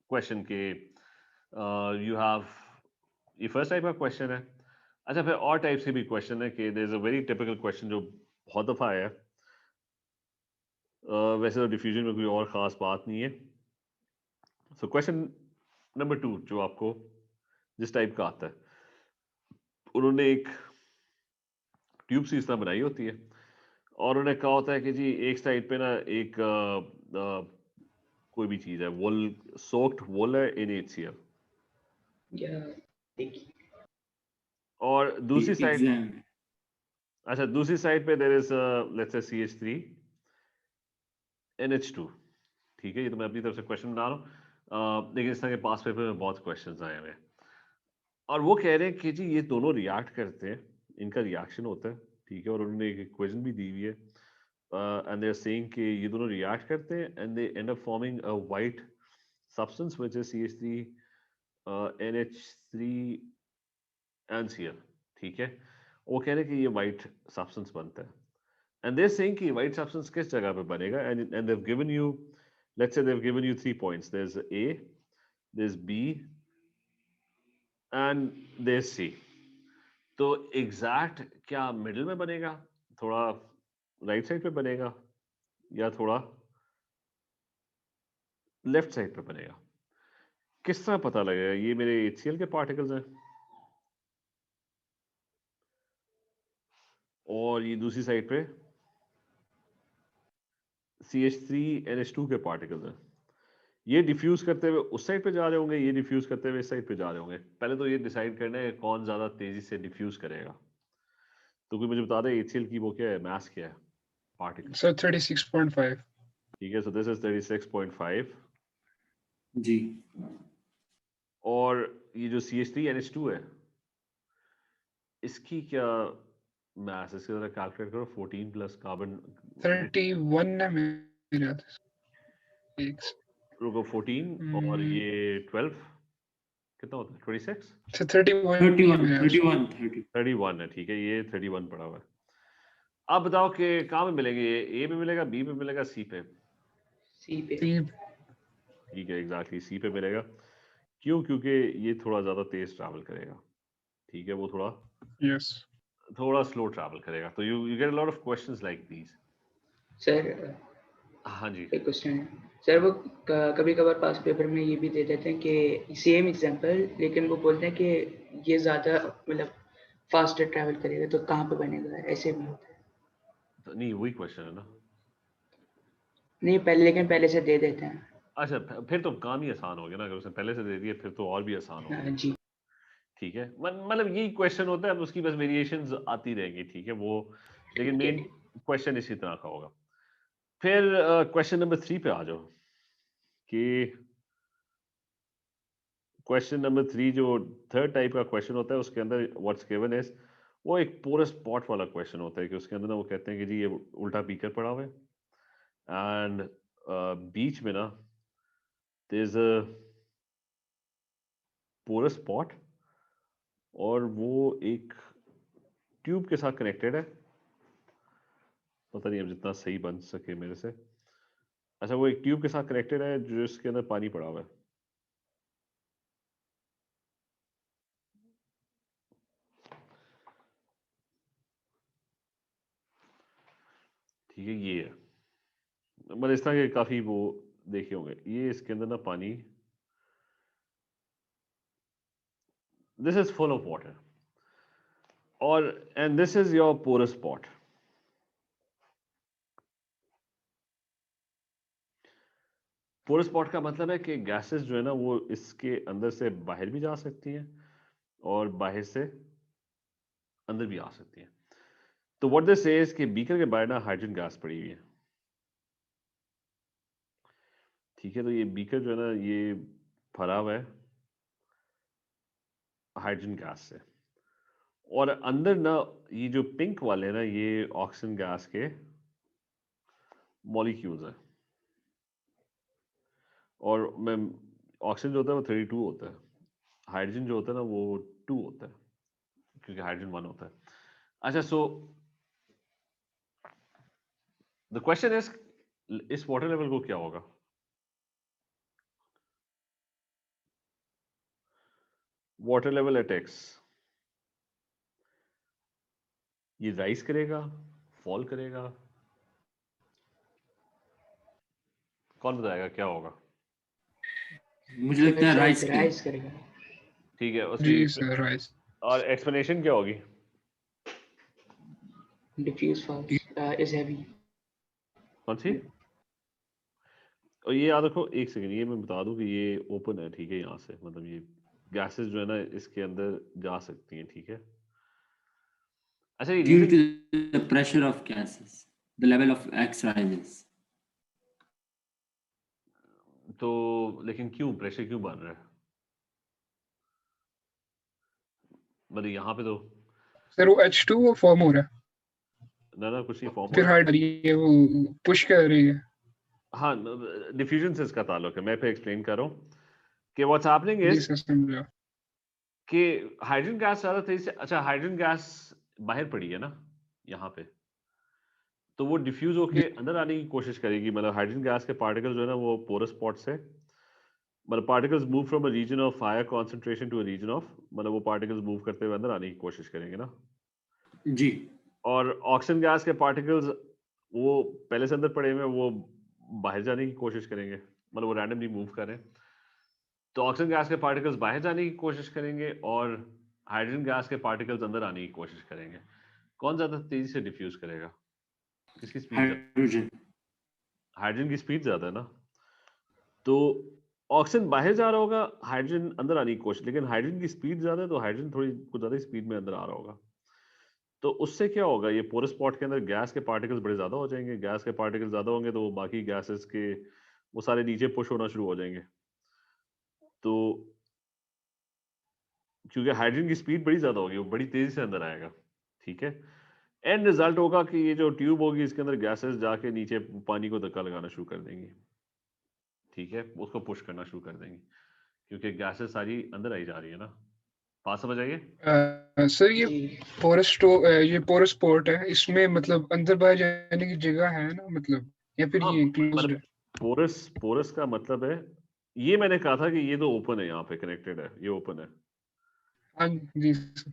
question के यू हैव, ये फर्स्ट टाइप का क्वेश्चन है। अच्छा, फिर और टाइप से भी क्वेश्चन है कि there is a very typical question जो बहुत दफा आया है। वैसे तो डिफ्यूजन में कोई और ख़ास बात नहीं है। सो क्वेश्चन नंबर 2 जो आपको जिस टाइप का आता है, उन्होंने एक ट्यूब सी इस तरह बनाई होती है, और उन्होंने कहा होता है कि जी एक साइड पे ना एक कोई भी चीज़ है, वोल, सोक्ड वोल है इन HCl, Yeah. देखिए. और दूसरी साइड, Exam. अच्छा दूसरी साइड पे there is let's say CH3 NH2, ठीक है। ये तो मैं अपनी तरफ से क्वेश्चन बना रहा हूँ, लेकिन इस तरह के पास पेपर में बहुत क्वेश्चंस आए हुए हैं, और वो कह रहे हैं कि जी ये दोनों रिएक्ट करते हैं, इनका रिएक्शन होता है, ठीक है। और उन्होंने एक इक्वेशन भी दी हुई है, एंड दे आर सेइंग कि ये दोनों रिएक्ट करते हैं and they and up forming a white substance which is CH3 NH3 and Cl, ठीक है। वो कह रहे हैं कि ये वाइट सब्सटेंस बनता है, and they're saying कि white substance किस जगह पे बनेगा, and they've given you, let's say they've given you 3 points, there's A, there's B and there's C. तो एग्जैक्ट क्या मिडिल में बनेगा, थोड़ा राइट साइड पे बनेगा, या थोड़ा लेफ्ट साइड पे बनेगा? किस तरह पता लगेगा? ये मेरे HCl के पार्टिकल्स हैं और ये दूसरी साइड पे CH3NH2 के पार्टिकल्स हैं। ये डिफ्यूज करते हुए उस साइड पे जा रहे होंगे, ये डिफ्यूज करते हुए इस साइड पे जा रहे होंगे। पहले तो ये डिसाइड करना है कौन ज्यादा तेजी से डिफ्यूज करेगा। तो कोई मुझे बता दे HCl की वो क्या है, मास क्या है, पार्टिकल? सर 36.5। ठीक है, सो दिस इज 36.5। जी और ये जो CH3NH2 है, इसकी क्या मास, इसकी जरा कैलकुलेट करो। 14 प्लस कार्बन 31 है मेरे याद से। एक रुको, 14 और ये 12 कितना होता है? 26? से 31 31 है मेरे याद 31 30 31 है, ठीक है, ये 31 पड़ा हुआ है। अब बताओ कि कहाँ में मिलेंगे ये? ए में मिलेगा, बी में मिलेगा, सी पे? सी पे। से। ठीक है, एग्जैक्टली सी पे मिलेगा। क्यों? क्योंकि ये थोड़ा ज्यादा तेज ट्रैवल करेगा, ठीक है, वो थोड़ा स्लो ट्रैवल करेगा। तो you get a lot of questions like these. Sir हाँ जी। एक क्वेश्चन है सर, वो कभी कभार पास पेपर में ये भी दे देते हैं कि सेम एग्जांपल, लेकिन वो बोलते हैं कि ये ज़्यादा मतलब फास्टर ट्रैवल करेगा, तो कहाँ पे बनेगा? ऐसे भी होता है। तो नहीं, वही क्वेश्चन है ना। नहीं पहले, लेकिन पहले से दे देते हैं। अच्छा, फिर तो काम ही आसान हो गया ना, अगर उसने पहले से दे दिया फिर तो और भी आसान हो गया। हाँ जी। ठीक है, मतलब यही क्वेश्चन होता है, अब उसकी बस वेरिएशंस आती रहेंगी, ठीक है वो, लेकिन ठीक है। मेन क्वेश्चन इसी तरह का होगा। फिर क्वेश्चन नंबर 3 पे आ जाओ कि क्वेश्चन नंबर 3 जो थर्ड टाइप का क्वेश्चन होता है, उसके अंदर व्हाट्स गिवन इज, वो एक पोरस स्पॉट वाला क्वेश्चन होता है कि उसके अंदर ना वो कहते हैं कि जी ये उल्टा बीकर पड़ा हुआ है एंड बीच में ना there is a porous spot और वो एक ट्यूब के साथ कनेक्टेड है। पता नहीं अब जितना सही बन सके मेरे से। अच्छा, वो एक ट्यूब के साथ कनेक्टेड है जिसके अंदर पानी पड़ा हुआ है। ठीक है, ये है, मतलब इस तरह के काफी वो देखे होंगे। ये इसके अंदर ना पानी, this is full of water और and this is your porous spot. Porous spot का मतलब है कि गैसेस जो है ना वो इसके अंदर से बाहर भी जा सकती हैं और बाहर से अंदर भी आ सकती हैं। तो व्हाट दिस सेज कि बीकर के बाहर ना हाइड्रोजन गैस पड़ी हुई है। ठीक है, तो ये बीकर जो है ना ये भरा हुआ है हाइड्रोजन गैस से, और अंदर ना ये जो पिंक वाले हैं ना ये ऑक्सीजन गैस के मॉलिक्यूल्स हैं। और मैं ऑक्सीजन जो होता है वो 32 होता है, हाइड्रोजन जो होता है ना वो 2 होता है, क्योंकि हाइड्रोजन 1 होता है। अच्छा, सो द क्वेश्चन इज, इस वाटर लेवल को क्या होगा? वाटर लेवल एट एक्स, ये राइज करेगा, फॉल करेगा? कौन बताएगा क्या होगा? मुझे लगता है सर राइस के राइज करेगा। ठीक है, जी उसकी सर राइस। और एक्सप्लेनेशन क्या होगी? Diffuse falls is heavy. कौन सी? और ये याद रखो, एक सेकंड, ये मैं बता दूं कि ये ओपन है, ठीक है, यहाँ से मतलब ये गैसेस जो है ना इसके अंदर जा सकती हैं, ठीक है। अच्छा, ये due reason, to the pressure of gases the level of X rises. तो लेकिन क्यों प्रेशर क्यों बन रहा है? मतलब यहाँ पे तो सर वो H2 फॉर्म हो रहा है, ना कुछ नहीं फॉर्म हो फिर रहा हाइड रही है, वो पुश कर रही है। है। हाँ, डिफ्यूजन से इसका ताल्लुक है, मैं पे एक्सप्लेन कर रहा हूँ कि व्हाट्स हैपनिंग जी इज सर समझा। कि हाइड्रोजन गैस ज्यादा तेजी से, अच्छा हाइड्रोजन गैस बाहर पड़ी है ना यहाँ पे, तो वो डिफ्यूज होके अंदर आने की कोशिश करेगी। मतलब हाइड्रोजन गैस के पार्टिकल जो है ना वो पोरस स्पॉट से मतलब particles move from a region of higher concentration to a region of, मतलब वो पार्टिकल्स मूव करते हुए अंदर आने की कोशिश करेंगे ना। जी। और ऑक्सीजन गैस के पार्टिकल्स वो पहले से अंदर पड़े हुए हैं, वो बाहर जाने की कोशिश करेंगे, मतलब वो रैंडमली मूव करें। तो ऑक्सीजन गैस के पार्टिकल्स बाहर जाने की कोशिश करेंगे और हाइड्रोजन गैस के पार्टिकल्स अंदर आने की कोशिश करेंगे। कौन ज्यादा तेजी से डिफ्यूज करेगा, किसकी स्पीड ज्यादा? हाइड्रोजन। हाइड्रोजन की स्पीड ज्यादा है ना। तो ऑक्सीजन बाहर जा रहा होगा, हाइड्रोजन अंदर आने की कोशिश, लेकिन हाइड्रोजन की स्पीड ज्यादा है तो हाइड्रोजन थोड़ी कुछ ज्यादा स्पीड में अंदर आ रहा होगा। तो उससे क्या होगा, ये पोरस स्पॉट के अंदर गैस के पार्टिकल्स बड़े ज्यादा हो जाएंगे। गैस के पार्टिकल्स ज्यादा होंगे तो वो बाकी गैसेस के वो सारे नीचे पुश होना शुरू हो जाएंगे। तो क्योंकि हाइड्रोजन की स्पीड बड़ी ज्यादा होगी, वो बड़ी तेजी से अंदर आएगा। ठीक है, एंड रिजल्ट होगा कि ये जो ट्यूब होगी इसके अंदर गैसेस जाके नीचे पानी को धक्का लगाना शुरू कर देंगी। ठीक है, उसको पुश करना शुरू कर देंगी क्योंकि गैसेस सारी अंदर आई जा रही है ना। बात समझ आइए? सर ये जी ये पोरस पोर्ट है, इसमें मतलब अंदर बाहर जाने की जगह है ना, मतलब या फिर हाँ, ये क्लोज्ड मतलब है? पोरस पोरस का मतलब है, ये मैंने कहा था कि ये तो ओपन है, यहाँ पे कनेक्टेड है, ये ओपन है। हाँ जी सर,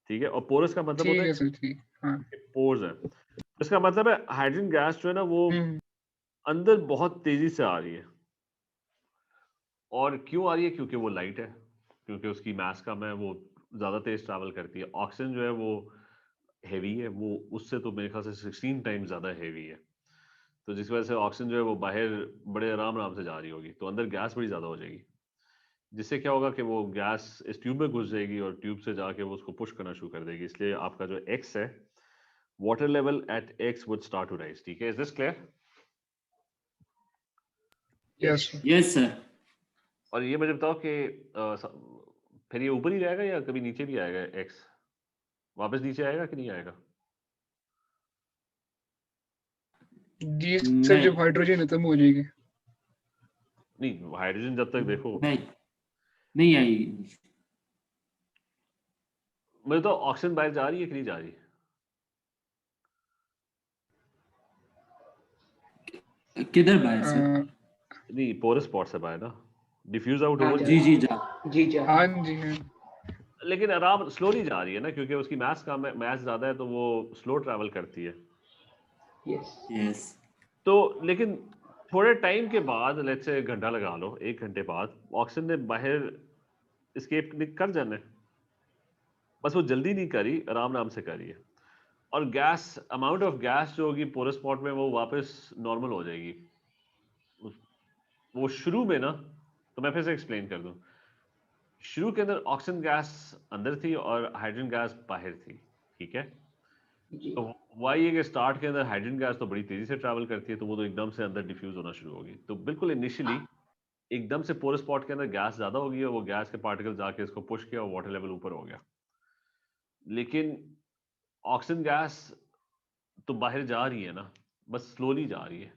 ठीक है, और पोरस का मतलब होता ठीक है है सर, ठीक, हाँ। कि पोर्स है। इसका मतलब है हाइड्रोजन गैस जो है ना वो हम्म अंदर बहुत तेजी से आ रही है। और क्यों आ रही है? क्योंकि वो लाइट है, क्योंकि उसकी मास कम है, वो ज्यादा तेज ट्रैवल करती है। ऑक्सीजन जो है वो हैवी है, वो उससे तो मेरे ख्याल से 16 टाइम्स ज्यादा हैवी है। तो जिस वजह से ऑक्सीजन जो है वो बाहर बड़े आराम आराम से जा रही होगी, तो अंदर गैस बड़ी ज्यादा हो जाएगी। जिससे क्या होगा कि वो गैस इस ट्यूब में घुस जाएगी और ट्यूब से जाके वो उसको पुश करना शुरू कर देगी। इसलिए आपका जो एक्स है, water level at x would start to rise. ठीक है, is this clear? Yes yes sir. और ये मुझे बताओ कि फिर ये ऊपर ही रहेगा या कभी नीचे भी आएगा? एक्स वापस नीचे आएगा कि नहीं आएगा? जी सर, नहीं जब हाइड्रोजन खत्म हो जाएगी। नहीं, हाइड्रोजन जब तक देखो, नहीं नहीं आएगी। मुझे तो ऑक्सीजन बाहर जा रही है कि नहीं जा रही? किधर बाहर अ, सर? नहीं, पोरस स्पॉट से बाहर ना, डिफ्यूज आउट हाँ हो जा रही जी है। जी जा। जी जा हाँ जी हाँ। लेकिन आराम स्लोली जा रही है ना, क्योंकि उसकी मास कम है, मास ज्यादा है तो वो स्लो ट्रैवल करती है। Yes yes. तो लेकिन थोड़े टाइम के बाद, लेट्स से घंटा लगा लो, 1 घंटे बाद ऑक्सीजन ने बाहर एस्केप कर जाना है। बस वो जल्दी नहीं करी, आराम आराम से करी है। और गैस, अमाउंट ऑफ गैस जो होगी पोरस स्पॉट में वो वापस नॉर्मल हो जाएगी। वो शुरू में ना, तो मैं फिर से एक्सप्लेन कर दूं, शुरू के अंदर ऑक्सीजन गैस अंदर थी और हाइड्रोजन गैस बाहर थी। ठीक है, जी तो वही है कि स्टार्ट के अंदर हाइड्रोजन गैस तो बड़ी तेजी से ट्रैवल करती है, तो वो तो एकदम से अंदर डिफ्यूज होना शुरू होगी। तो बिल्कुल इनिशियली एकदम से पोरस स्पॉट के अंदर गैस ज्यादा होगी और वो गैस के पार्टिकल जाके इसको पुश किया और वाटर लेवल ऊपर हो गया। लेकिन ऑक्सीजन गैस तो बाहर जा रही है ना, बस स्लोली जा रही है।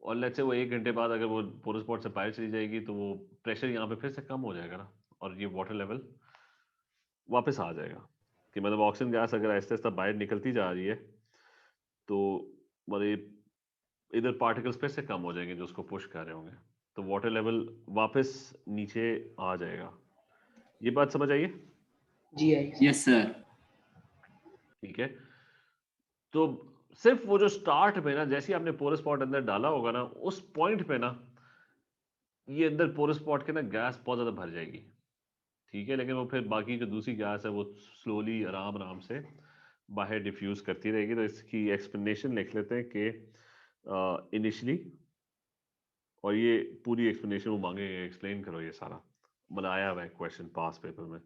और लेट्स से वो 1 घंटे बाद अगर वो पोरस स्पॉट से बाहर चली जाएगी तो वो प्रेशर यहाँ पे फिर से कम हो जाएगा ना, और ये वाटर लेवल वापस आ जाएगा। कि मतलब ऑक्सीजन गैस अगर आहिस्ता आहिस्ता बाहर निकलती जा रही है तो मतलब इधर पार्टिकल्स फिर से कम हो जाएंगे जो उसको पुश कर रहे होंगे, तो वाटर लेवल वापस नीचे आ जाएगा। ये बात समझ आइए? जी आई यस सर। ठीक है, तो सिर्फ वो जो स्टार्ट में ना, जैसे ही आपने पोरस स्पॉट अंदर डाला होगा ना, उस पॉइंट पे ना ये अंदर पोरस स्पॉट के ना गैस बहुत ज्यादा भर जाएगी। ठीक है, लेकिन वो फिर बाकी जो दूसरी गैस है वो स्लोली आराम आराम से बाहर डिफ्यूज करती रहेगी। तो इसकी एक्सप्लेनेशन लिख लेते हैं कि इनिशियली, और ये पूरी एक्सप्लेनेशन वो मांगेंगे, एक्सप्लेन करो ये सारा, मतलब आया हुआ है क्वेश्चन पास पेपर में।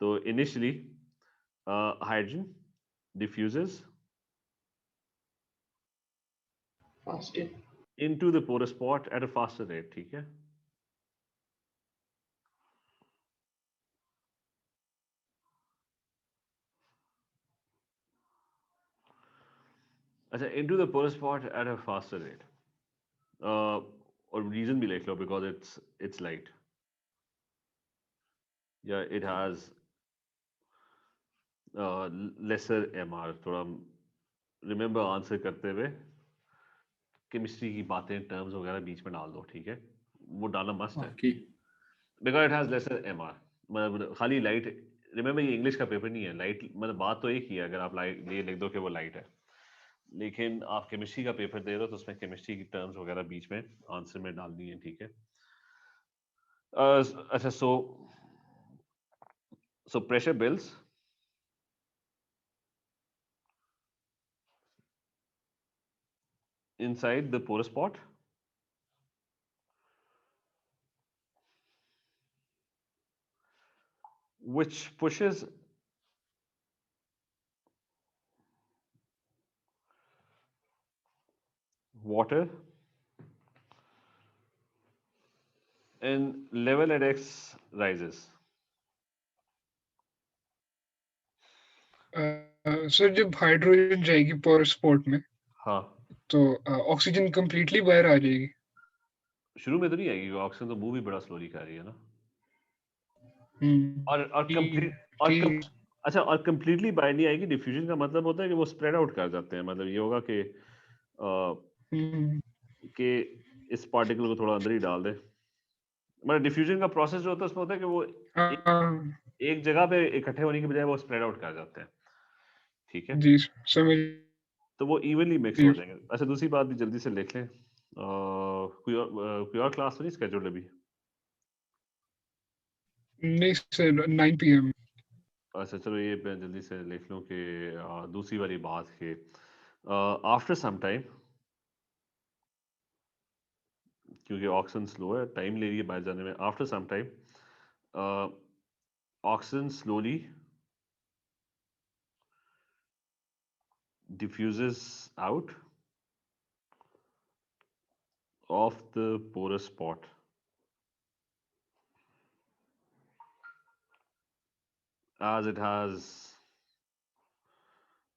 तो initially hydrogen diffuses faster into the porous spot at a faster rate। ठीक है, अच्छा, into the porous spot at a faster rate, और रीजन भी लिख लो, बिकॉज इट्स लाइट या इट हैज लेसर एमआर। थोड़ा रिमेंबर आंसर करते हुए केमिस्ट्री की बातें, टर्म्स वगैरह बीच में डाल दो। ठीक है, वो डालना मस्ट है Okay. Because it has lesser MR. मतलब खाली लाइट, रिमेंबर ये इंग्लिश का पेपर नहीं है, लाइट मतलब बात तो एक ही है, अगर आप लाइट ये लिख दो कि वो लाइट है, लेकिन आप केमिस्ट्री का पेपर दे रहे हो तो उसमें केमिस्ट्री की टर्म्स वगैरह बीच में आंसर में डालनी है, ठीक है। अच्छा, so pressure builds inside the porous pot which pushes water and level at X rises. Sir जब हाइड्रोजन जाएगी पोरस स्पॉट में हाँ, तो ऑक्सीजन कंप्लीटली बाहर आ जाएगी। शुरू में तो नहीं आएगी, ऑक्सीजन तो मूव भी बड़ा स्लोली कर रही है ना। हम्म, और ठीक कंप्लीट अच्छा, और कंप्लीटली बाहर नहीं आएगी। डिफ्यूजन का मतलब होता है कि वो स्प्रेड आउट कर जाते हैं। मतलब ये होगा कि हम्म, कि इस पार्टिकल को थोड़ा अंदर ही डाल दे। मतलब डिफ्यूजन का प्रोसेस जो होता है उसमें होता है कि वो हाँ, एक जगह पे इकट्ठे होने की बजाय वो स्प्रेड आउट कर जाते हैं, ठीक है। जी समझ तो वो इवनली मिक्स जी। हो जाएंगे। अच्छा, दूसरी बात भी जल्दी से लिख लें, कोई और क्लास तो नहीं स्केड्यूल्ड अभी? नहीं सर 9 PM। अच्छा चलो, ये मैं जल्दी से लिख लूँ कि दूसरी वाली बात कि आफ्टर सम टाइम, क्योंकि ऑक्सीजन स्लो है, टाइम ले रही है बाहर जाने में, after some time oxygen slowly diffuses out of the porous spot as it has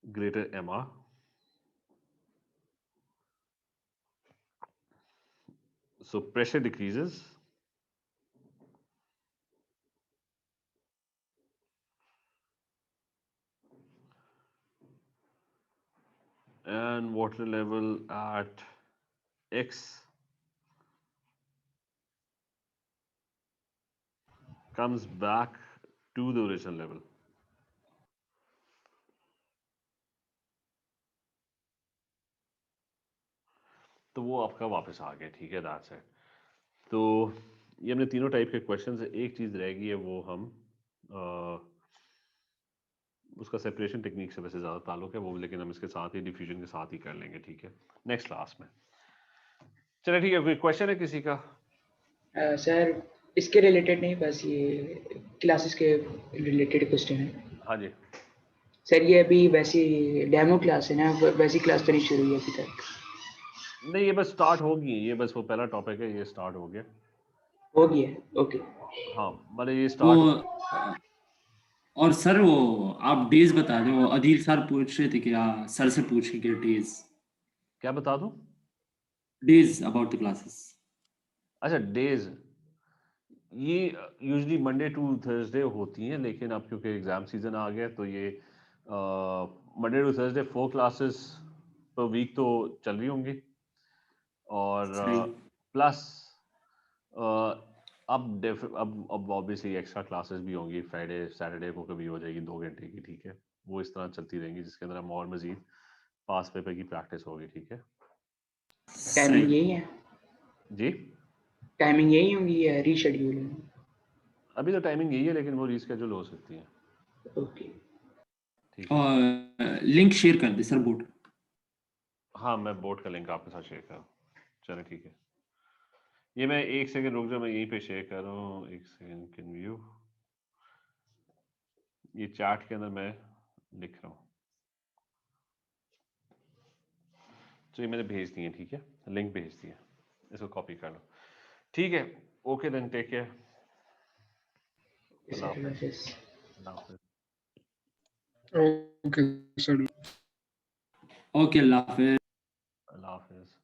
greater MR. So pressure decreases and water level at X comes back to the original level. तो वो आपका वापस आ गया, ठीक है, दैट्स इट। तो ये हमने तीनों टाइप के क्वेश्चंस, एक चीज़ रह गई है वो हम उसका सेपरेशन टेक्निक से वैसे ज़्यादा ताल्लुक है वो, लेकिन हम इसके साथ ही डिफ्यूजन के साथ ही कर लेंगे, ठीक है, नेक्स्ट क्लास में। चलिए ठीक है, कोई क्वेश्चन है किसी का? सर इसके रिलेटेड नहीं, बस ये क्लासेस के रिलेटेड क्वेश्चन है। हाँ जी। सर ये अभी वैसी डेमो क्लास है ना, वैसी क्लास तो नहीं शुरू हुई अभी तक? नहीं, ये बस स्टार्ट होगी, ये बस वो पहला टॉपिक है, ये स्टार्ट हो गया। हो गया, ओके। हाँ, मतलब ये वो स्टार्ट। और सर वो आप डेज बता दो, अदील सर पूछ रहे थे कि सर से पूछे कि डेज क्या बता दूं? Days about the classes. अच्छा, डेज ये यूजुअली मंडे टू थर्सडे होती हैं, लेकिन अब क्योंकि एग्ज़ाम सीज़न आ गया तो ये Monday to Thursday 4 classes per week तो चल रही होंगी, और सही। प्लस अब ऑब्वियसली एक्स्ट्रा क्लासेस भी होंगी, फ्राइडे सैटरडे को कभी हो जाएगी 2 घंटे की, ठीक है, वो इस तरह चलती रहेंगी, जिसके अंदर हम और मज़ीद पास पेपर की प्रैक्टिस होगी, ठीक है टाइमिंग सही। यही है? जी। टाइमिंग यही होंगी या रीशेड्यूल होंगी? अभी तो टाइमिंग यही है, लेकिन वो रीस्केड्यूल हो सकती है, ओके। ठीक है। और लिंक शेयर कर दे सर बोर्ड। हाँ, मैं बोर्ड का लिंक आपके साथ शेयर कर रहा हूँ। चलो ठीक है, ये मैं एक सेकंड रुक जाओ, मैं यहीं पे शेयर कर रहा हूँ, एक सेकंड, कैन व्यू, ये चैट के अंदर मैं लिख रहा हूँ, तो ये मैंने भेज दिए, ठीक है, लिंक भेज दिया, इसको कॉपी कर लो, ठीक है। ओके देन, टेक केयर, अल्लाह सर हाफिज़, बस। अल्लाह हाफिज़। Okay sir. ओके, अल्लाह हाफिज़। अल्लाह हाफिज़।